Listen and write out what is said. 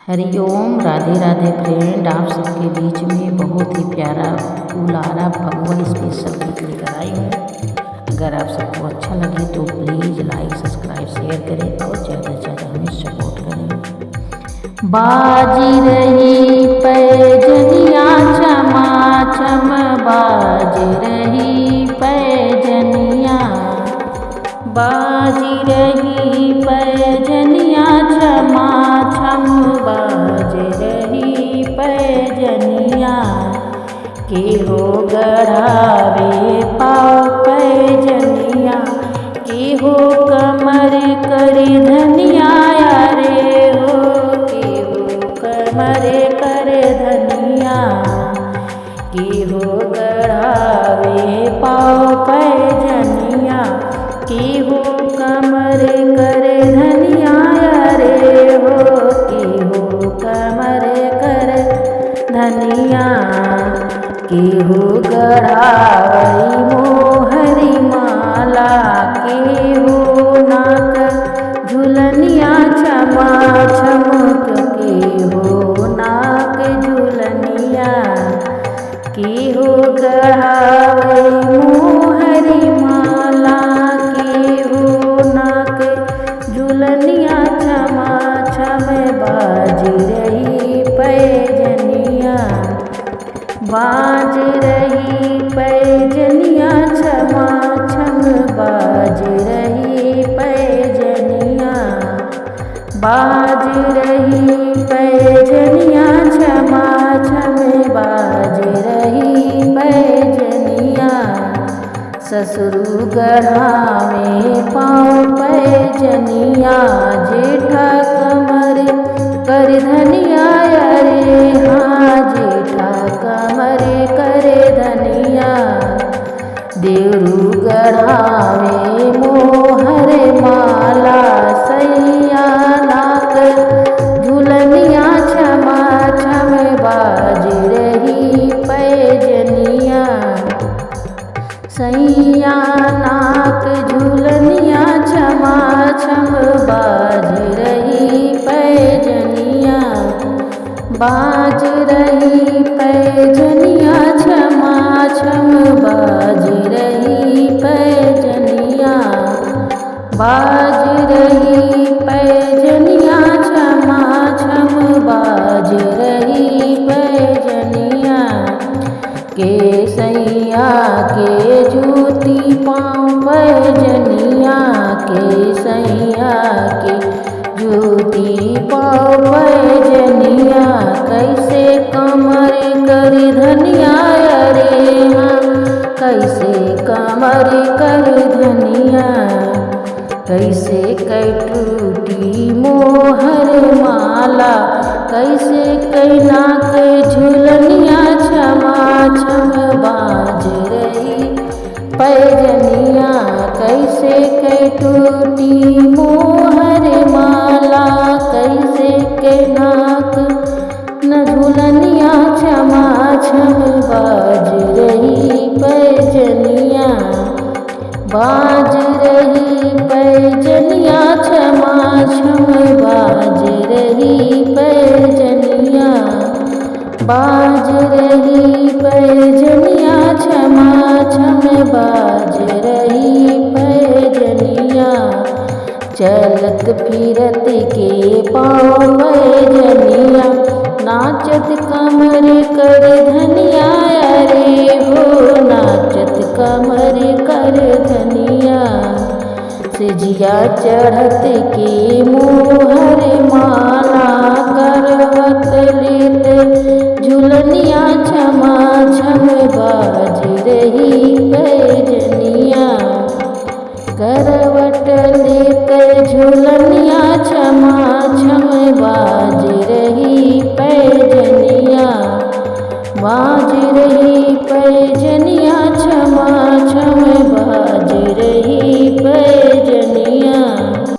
Hariom, Radhe Radhe friend. आप सबके बीच में बहुत ही प्यारा उलारा भगवा स्पेशल गीत लेकर आई हूँ। अगर आप सबको अच्छा लगे तो प्लीज़ लाइक सब्सक्राइब शेयर करें और ज़्यादा से ज़्यादा हमें सपोर्ट करें। बाजी रही पैजनिया छमा छम, बाजी रही पैजनिया, बाजी रही पैजनिया छमा छम, बाज रही पैजनिया। के हो गढ़ावे पाँव पैजनिया, के हो कमर कर धनिया रे हो, के हो कमर कर धनिया। के हो गढ़ावे पाँव पैजनिया, के हो कमर कर धनिया रे हो, के हो कमर कर धनिया। के हो गढ़ावई मोहरी माला, के हो नाक झुलनिया छमा छमक, के हो नाक झुलनिया। के हो गढ़ावई मोहरी माला, के हो नाक झुलनिया छमा छम, बाज रही पैजनिया, बाज रही पैजनिया छमा छम, बाज रही पैजनिया। बाज रही पैजनिया छमा छम, बाज रही पैजनिया। ससुरु गढ़ावे पाँव पैजनिया, जेठा कमर कर धनिया रे हाँ, जेठा कमर कर धनिया। देवरू गढ़ावे मोहर माला, सैया नाक झुलनिया छमा छम, बाज रही पैजनिया। सैया नाक झुलनिया छमा छम, बाज रही पैजनिया। बाज रही पैजनिया छमा छम, बाज रही पैजनिया। बाज रही पैजनिया छमा छम, बाज रही पैजनिया। के सैया के जूती पाँव पैजनिया, के सैया के जूती पाँव पैजनिया। कैसे कमर कर धनिया रे हाँ, कैसे कमर कर धनिया। कैसे कै टूटी मोहर माला, कैसे कैना के झुलनिया छमा छम, बाज रही पैजनिया। कैसे कै टूटी मोहर माला, कैसे के नाक न झुलनिया छमा छम, बाज रही पैजनिया। बाज रही पैजनिया छमा छम, बाज रही पैजनिया। बाज रही पैजनिया छमा छम, बाज रही पैजनिया। चलत फिरत के पाँव पैजनिया, नाचत कमर कर धनिया रे हो, नाचत कमर कर धनिया। सिजिया चढ़त के मोहर माला, करवत लेत झुलनिया छमा छम, बाज रही पैजनिया। करवट लेत झुलनिया